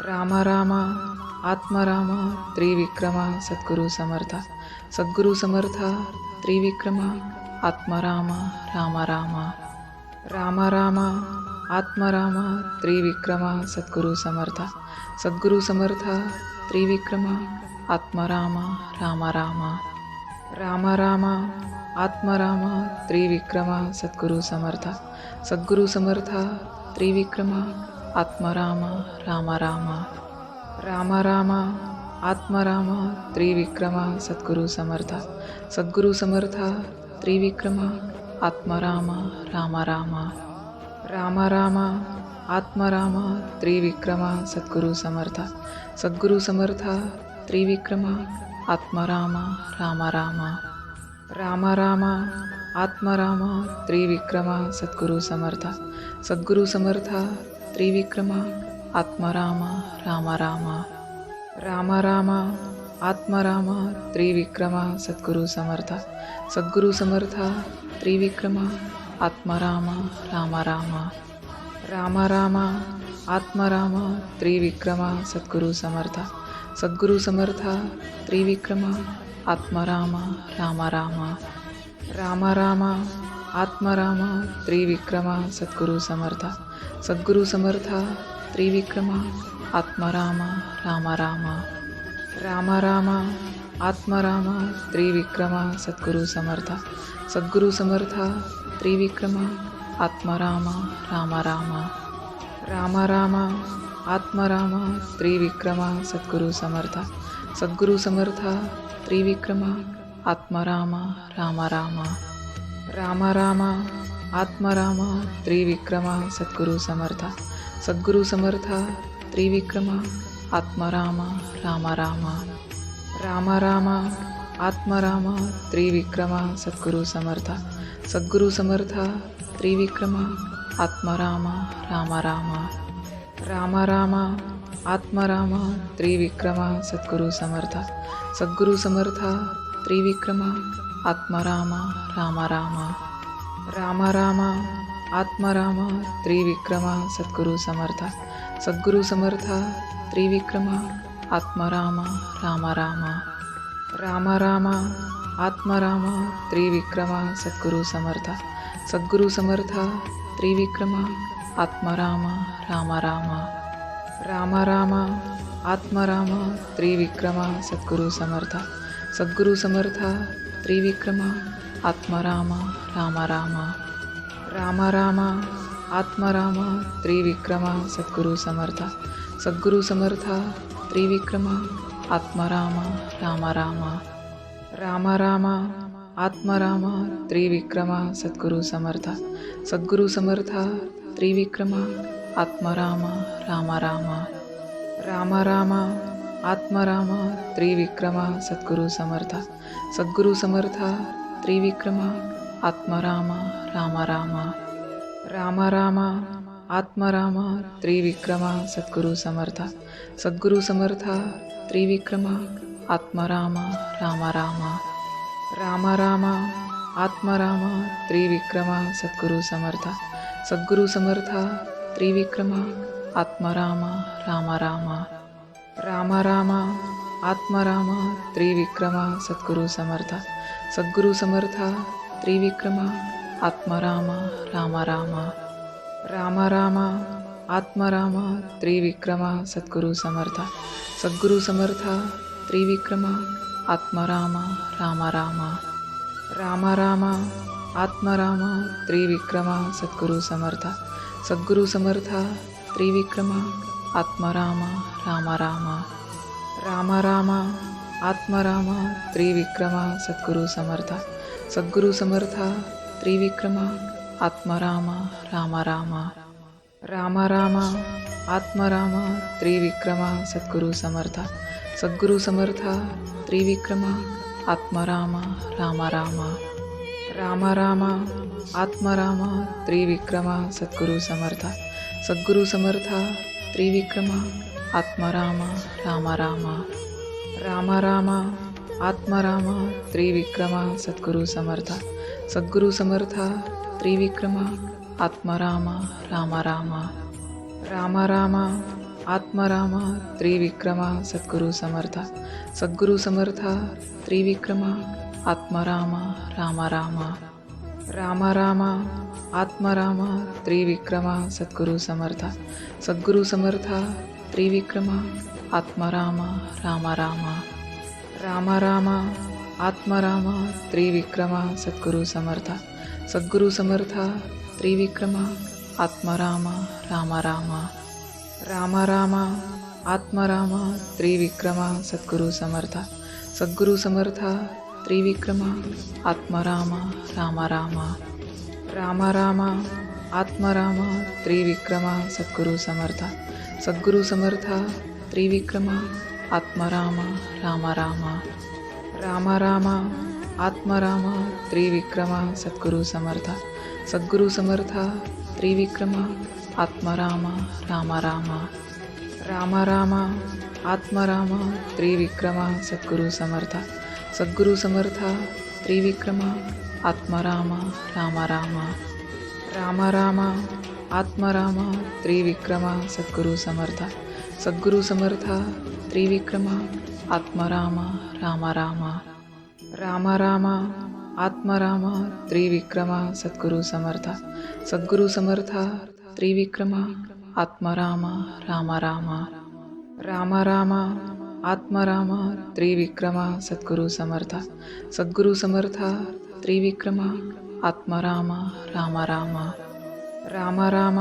Ram Ram Atmaram Trivikram Sadguru Samarth. Sadguru Samarth Trivikram Atmaram Ram Ram. Ram Ram Atmaram Trivikram Sadguru Samarth. Sadguru Samarth Trivikram Atmaram Ram Ram. Ram Ram Atmaram Trivikram Sadguru Samarth. Sadguru Samarth Trivikram Atmaram Ram Ram. Ram Ram Atmaram Trivikram Sadguru Samarth. Sadguru Samarth Trivikram Atmaram Ram Ram. Ram Ram Atmaram Trivikram Sadguru Samarth. Sadguru Samarth Trivikram Atmaram Ram Ram. Ram Ram Atmaram Trivikram Sadguru Samarth. Sadguru Samarth Trivikram Atmaram Ram Ram. Ram Ram Atmaram Trivikram Sadguru Samarth. Sadguru Samarth Trivikram Atmaram Ram Ram. Ram Ram Atmaram Trivikram Sadguru Samarth. Sadguru Samarth Trivikram Atmaram Ram Ram. Ram Ram Atmaram Trivikram Sadguru Samarth. Sadguru Samarth Trivikram Atmaram Ram Ram. Ram Ram Atmaram Trivikram Sadguru Samarth. Sadguru Samarth Trivikram Atmaram Ram Ram. Ram Ram Atmaram Trivikram Sadguru Samarth. Sadguru Samarth Trivikram Atmaram Ram Ram. Ram Ram Atmaram Trivikram Sadguru Samarth. Sadguru Samarth Trivikram Atmaram Ram Ram. Ram Ram Atmaram Trivikram Sadguru Samarth. Sadguru Samarth Trivikram Atmaram Ram Ram. Ram Ram Atmaram Trivikram Sadguru Samarth. Sadguru Samarth Trivikram Atmaram Ram Ram. Ram Ram Atmaram Trivikram Sadguru Samarth. Sadguru Samarth Trivikram Atmaram Ram Ram. Ram Ram Atmaram Trivikram Sadguru Samarth. Sadguru Samarth Trivikram Atmaram Ram Ram. Ram Ram Atmaram Trivikram Sadguru Samarth. Sadguru Samarth Trivikram Atmaram Ram Ram. Ram Ram Atmaram Trivikram Sadguru Samarth. Sadguru Samarth Trivikram Atmaram Ram Ram. Ram Ram Atmaram Trivikram Sadguru Samarth. Sadguru Samarth Trivikram Atmaram Ram Ram. Ram Ram Atmaram Trivikram Sadguru Samarth. Sadguru Samarth Trivikram Atmaram Ram Ram. Ram Ram Atmaram Trivikram Sadguru Samarth. Sadguru Samarth Trivikram Atmaram Ram Ram. Ram Ram Atmaram Trivikram Sadguru Samarth. Sadguru Samarth Trivikram Atmaram Ram Ram. Ram Ram Atmaram Trivikram Sadguru Samarth. Sadguru Samarth Trivikram Atmaram Ram Ram. Ram Ram Atmaram Trivikram Sadguru Samarth. Sadguru Samarth Trivikram Atmaram Ram Ram. Ram Ram Atmaram Trivikram Sadguru Samarth. Sadguru Samarth Trivikram Atmaram Ram Ram. Ram Ram Atmaram Trivikram Sadguru Samarth. Sadguru Samarth Trivikram Atmaram Ram Ram. Ram Ram Atmaram Trivikram Sadguru Samarth. Sadguru Samarth Trivikram Atmaram Ram Ram. Ram Ram Atmaram Trivikram Sadguru Samarth. Sadguru Samarth Trivikram Atmaram Ram Ram. Ram Ram Atmaram Trivikram Sadguru Samarth. Sadguru Samarth Trivikram Atmaram Ram Ram. Ram Ram Atmaram Trivikram Sadguru Samarth. Sadguru Samarth Trivikram Atmaram Ram Ram. Ram Ram Atmaram Trivikram Sadguru Samarth. Sadguru Samarth Trivikram Atmaram Ram Ram. Ram Ram Atmaram Trivikram Sadguru Samarth. Sadguru Samarth Trivikram Atmaram Ram Ram. Ram Ram Atmaram Trivikram Sadguru Samarth. Sadguru Samarth Trivikram Atmaram Ram Ram. Ram Ram Atmaram Trivikram Sadguru Samarth. Sadguru Samarth Trivikram Atmaram Ram Ram. Ram Ram Atmaram Trivikram Sadguru Samarth. Sadguru Samarth Trivikram Atmaram Ram Ram. Ram Ram Atmaram Trivikram Sadguru Samarth. Sadguru Samarth Trivikram Atmaram Ram Ram. Ram Ram Atmaram Trivikram Sadguru Samarth. Sadguru Samarth Trivikram Atmaram Ram Ram. Ram Ram Atmaram Trivikram Sadguru Samarth. Sadguru Samarth Trivikram Atmaram Ram Ram. Ram Ram Atmaram Trivikram Sadguru Samarth. Sadguru Samarth Trivikram Atmaram Ram Ram. Ram Ram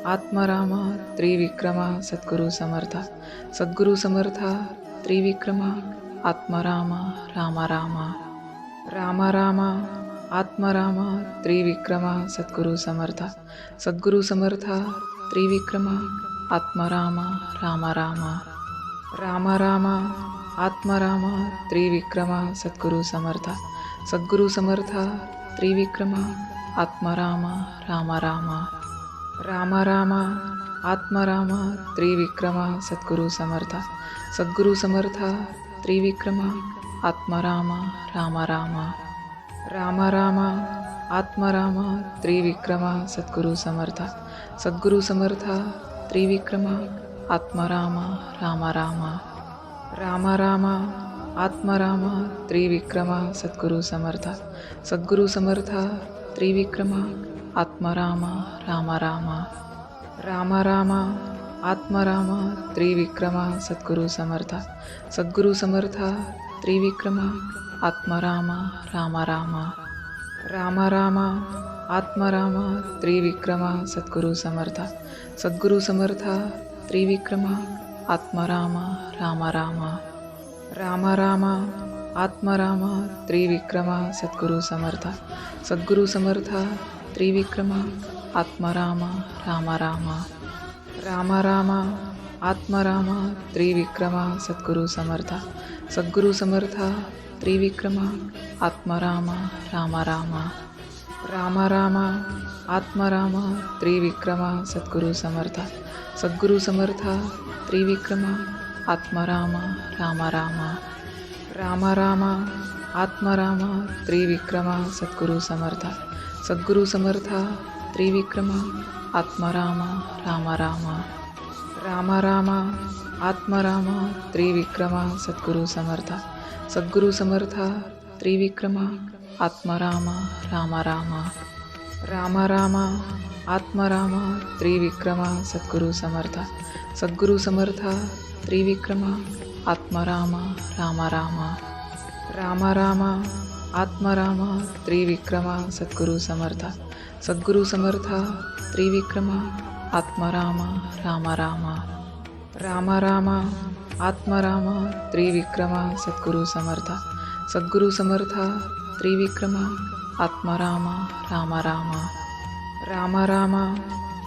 Atmaram Trivikram Sadguru Samarth. Sadguru Samarth Trivikram Atmaram Ram Ram. Ram Ram Atmaram Trivikram Sadguru Samarth. Sadguru Samarth Trivikram Atmaram Ram Ram. Ram Ram Atmaram Trivikram Sadguru Samarth. Sadguru Samarth Trivikram Atmaram Ram Ram. Ram Ram Atmaram Trivikram Sadguru Samarth. Sadguru Samarth Trivikram Atmaram Ram Ram. Ram Ram Atmaram Trivikram Sadguru Samarth. Sadguru Samarth Trivikram Atmaram Ram Ram. Ram Ram Atmaram Trivikram Sadguru Samarth. Sadguru Samarth Trivikram Atmaram Ram Ram. Ram Ram Atmaram Trivikram Sadguru Samarth. Sadguru Samarth Trivikram Atmaram Ram Ram. Ram Ram Atmaram Trivikram Sadguru Samarth. Sadguru Samarth Trivikram Atmaram Ram Ram. Ram Ram Atmaram Trivikram Sadguru Samarth. Sadguru Samarth Trivikram Atmaram Ram Ram. Ram Ram Atmaram Trivikram Sadguru Samarth. Sadguru Samarth Trivikram Atmaram Ram Ram. Ram Ram Atmaram Trivikram Sadguru Samarth. Sadguru Samarth Trivikram Atmaram Ram Ram. Ram Ram Atmaram Trivikram Sadguru Samarth. Sadguru Samarth Trivikram Atmaram Ram Ram. Ram Ram Atmaram Trivikram Sadguru Samarth. Sadguru Samarth Trivikram Atmaram Ram Ram. Ram Ram Atmaram Trivikram Sadguru Samarth. Sadguru Samarth Trivikram Atmaram Ram Ram. Ram Ram Atmaram Trivikram Sadguru Samarth. Sadguru Samarth Trivikram Atmaram Ram Ram. Ram Ram Atmaram Trivikram Sadguru Samarth. Sadguru Samarth Trivikram Atmaram Ram Ram. Ram Ram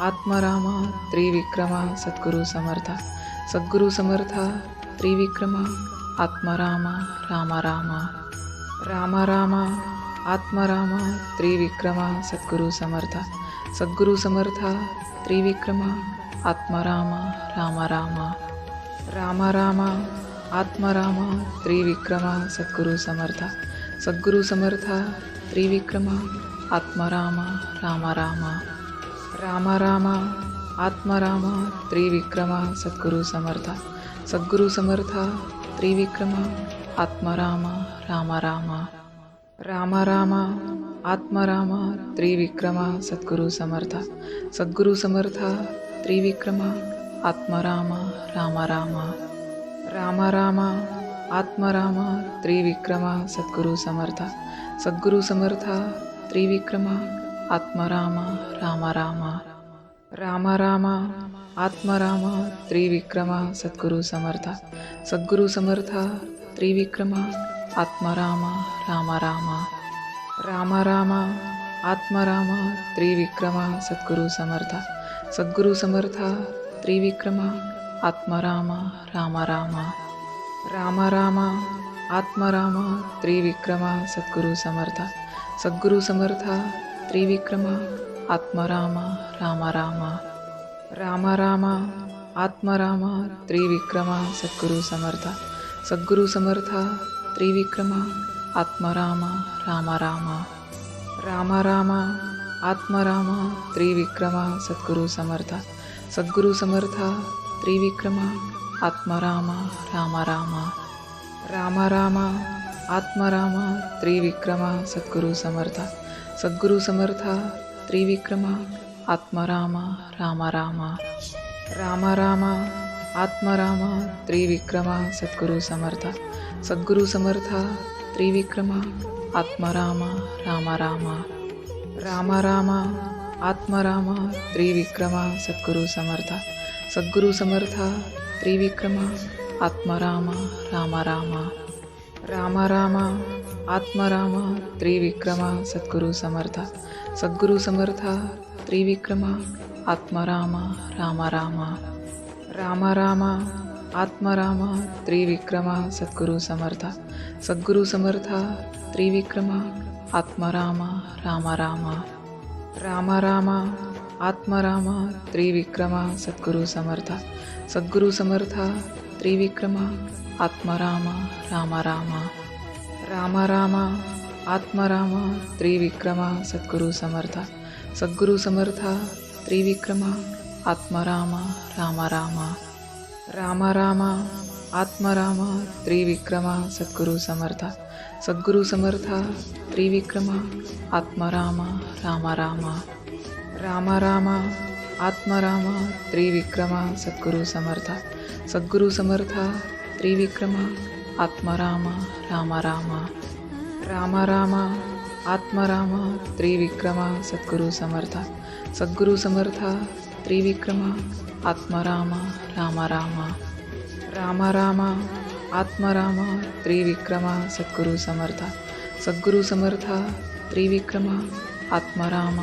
Atmaram Trivikram Sadguru Samarth. Sadguru Samarth Trivikram Atmaram Ram Ram. Ram Ram Atmaram Trivikram Sadguru Samarth. Sadguru Samarth Trivikram Atmaram Ram Ram. Ram Ram Atmaram Trivikram Sadguru Samarth. Sadguru Samarth Trivikram Atmaram Ram Ram. Ram Ram Atmaram Trivikram Sadguru Samarth Sadguru Samarth Trivikram Atmaram Ram Ram Ram Ram Atmaram Trivikram Sadguru Samarth Sadguru Samarth Trivikram Atmaram Ram Ram Ram Ram Atmaram Trivikram Sadguru Samarth Sadguru Samarth Trivikram Atmaram Ram Ram Ram Ram Atmaram Trivikram Sadguru Samarth Sadguru Samarth Trivikram Atmaram Ram Ram Ram Ram Atmaram Trivikram Sadguru Samarth Sadguru Samarth Trivikram Atmaram Ram Ram Ram Ram Atmaram Trivikram Sadguru Samarth Sadguru Samarth Trivikram Atmaram Ram Ram Ram Ram Atmaram Trivikram Sadguru Samarth Sadguru Samarth Trivikram Atmaram Ram Ram Ram Ram Atmaram Trivikram Sadguru Samarth Sadguru Samarth Trivikram Atmaram Ram Ram Ram Ram Atmaram Trivikram Sadguru Samarth Sadguru Samarth Trivikram Atmaram Ram Ram Ram Ram Atmaram Trivikram Sadguru Samarth Sadguru Samarth Trivikram Atmaram Ram Ram Ram Ram Atmaram Trivikram Sadguru Samarth Sadguru Samarth Trivikram Atmaram Ram Ram Ram Ram Atmaram Trivikram Sadguru Samarth Sadguru Samarth Trivikram Atmaram Ram Ram Ram Ram Atmaram Trivikram Sadguru Samarth Sadguru Samarth Trivikram Atmaram Ram Ram Ram Ram Atmaram Trivikram Sadguru Samarth Sadguru Samarth Trivikram Atmaram Ram Ram Ram Ram Atmaram Trivikram Sadguru Samarth Sadguru Samarth Trivikram Atmaram Ram Ram Ram Ram Atmaram Trivikram Sadguru Samarth Sadguru Samarth Trivikram Atmaram Ram Ram Ram Ram Atmaram Trivikram Sadguru Samarth Sadguru Samarth Trivikram Atmaram Ram Ram Ram Ram Atmaram Trivikram Sadguru Samarth Sadguru Samarth Trivikram Atmaram Ram Ram Ram Ram Atmaram Trivikram Sadguru Samarth Sadguru Samarth Trivikram Atmaram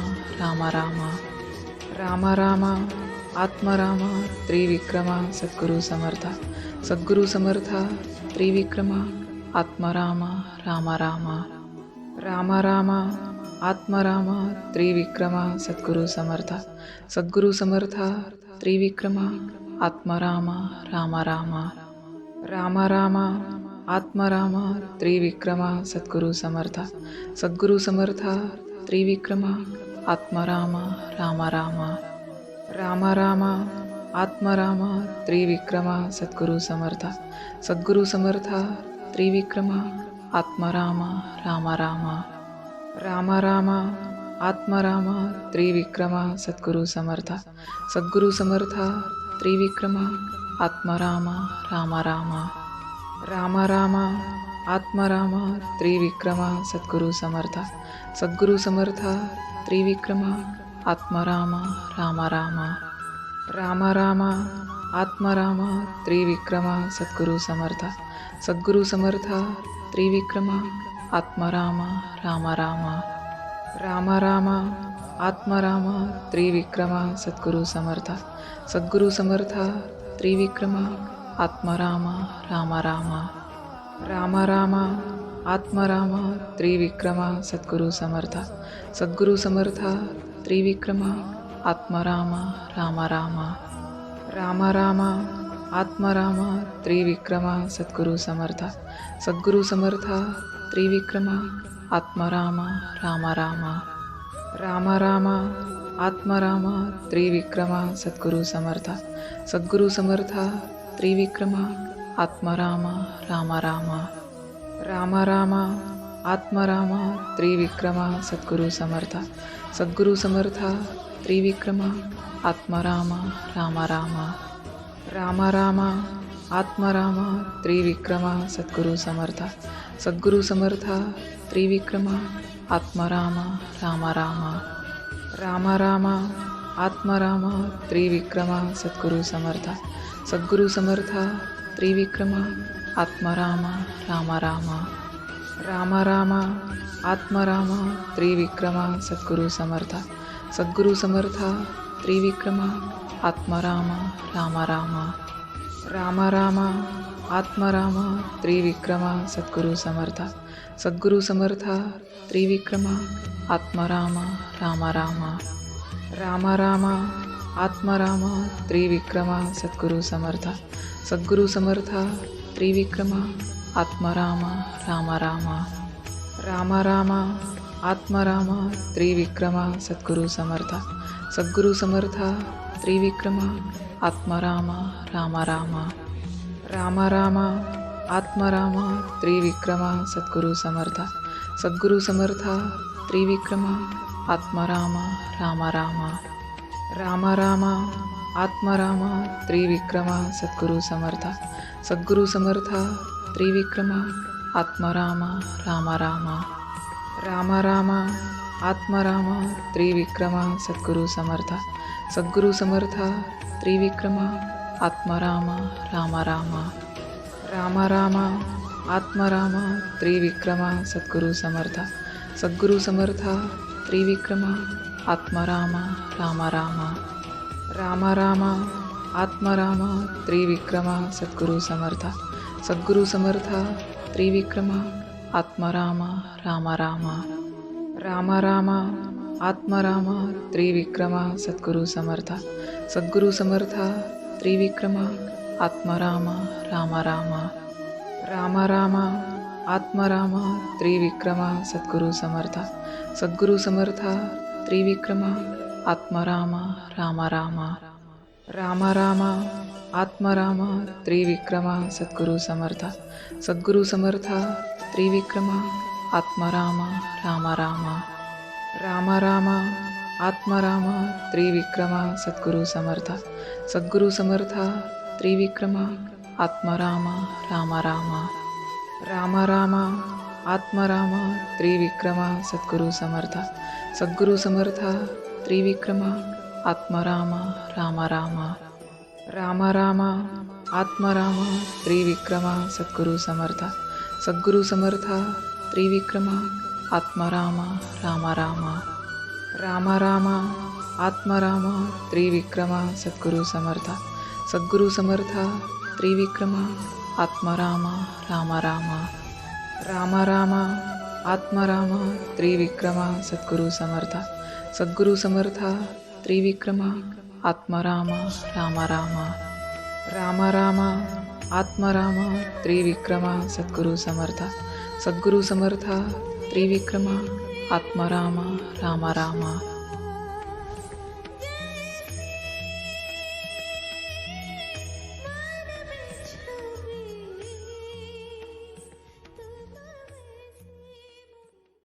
Ram Ram Ram Ram Atmaram Trivikram Sadguru Samarth Sadguru Samarth Trivikram Atmaram Ram Ram Ram Ram Atmaram Trivikram Sadguru Samarth Sadguru Samarth Trivikram Atmaram Ram Ram Ram Ram Atmaram Trivikram Sadguru Samarth Sadguru Samarth Trivikram Atmaram Ram Ram Ram Ram Atmaram Trivikram Sadguru Samarth Sadguru Samarth Trivikram Atmaram Ram Ram Ram Ram Atmaram Trivikram Sadguru Samarth Sadguru Samarth Trivikram Atmaram Ram Ram Ram Ram Atmaram Trivikram Sadguru Samarth Sadguru Samarth Trivikram Atmaram Ram Ram Ram Ram Atmaram Trivikram Sadguru Samarth Sadguru Samarth Trivikram Atmaram Ram Ram Ram Ram Atmaram Trivikram Sadguru Samarth Sadguru Samarth Trivikram Atmaram Ram Ram Ram Ram Atmaram Trivikram Sadguru Samarth Sadguru Samarth Trivikram Atmaram Ram Ram Ram Ram Atmaram Trivikram Sadguru Samarth Sadguru Samarth Trivikram Atmaram Ram Ram Ram Ram Atmaram Trivikram Sadguru Samarth Sadguru Samarth Trivikram Atmaram Ram Ram Ram Ram Atmaram Trivikram Sadguru Samarth Sadguru Samarth Trivikram Atmaram Ram Ram Ram Ram Atmaram Trivikram Sadguru Samarth Sadguru Samarth Trivikram Atmaram Ram Ram Ram Ram Atmaram Trivikram Sadguru Samarth Sadguru Samarth Trivikram Atmaram Ram Ram Ram Ram Atmaram Trivikram Sadguru Samarth Sadguru Samarth Trivikram Atmaram Ram Ram Ram Ram Atmaram Trivikram Sadguru Samarth Sadguru Samarth Trivikram Atmaram Ram Ram Ram Ram Atmaram Trivikram Sadguru Samarth Sadguru Samarth Trivikram Atmaram Ram Ram Ram Ram Atmaram Trivikram Sadguru Samarth Sadguru Samarth Trivikram Atmaram Ram Ram Ram Ram Atmaram Trivikram Sadguru Samarth Sadguru Samarth Trivikram Atmaram Ram Ram Ram Ram Atmaram Trivikram Sadguru Samarth Sadguru Samarth Trivikram Atmaram Ram Ram Ram Ram Atmaram Trivikram Sadguru Samarth Sadguru Samarth Trivikram Atmaram Ram Ram Ram Ram Atmaram Trivikram Sadguru Samarth Sadguru Samarth Trivikram Atmaram Ram Ram Ram Ram Atmaram Trivikram Sadguru Samarth Sadguru Samarth Trivikram Atmaram Ram Ram Ram Ram Atmaram Trivikram Sadguru Samarth Sadguru Samarth Trivikram Atmaram Ram Ram Ram Ram Atmaram Trivikram Sadguru Samarth Sadguru Samarth Trivikram Atmaram Ram Ram Ram Ram Atmaram Trivikram Sadguru Samarth Sadguru Samarth Trivikram Atmaram Ram Ram Ram Ram Atmaram Trivikram Sadguru Samarth Sadguru Samarth Trivikram Atmaram Ram Ram Ram Ram Atmaram Trivikram Sadguru Samarth Sadguru Samarth Trivikram Atmaram Ram Ram Ram Ram Atmaram Trivikram Sadguru Samarth Sadguru Samarth Trivikram Atmaram Ram Ram Ram Ram Atmaram Trivikram Sadguru Samarth Sadguru Samarth Trivikram Atmaram Ram Ram Ram Ram Atmaram Trivikram Sadguru Samarth Sadguru Samarth Trivikram Atmaram Ram Ram Ram Ram Atmaram Trivikram Sadguru Samarth Sadguru Samarth Trivikram Atmaram Ram Ram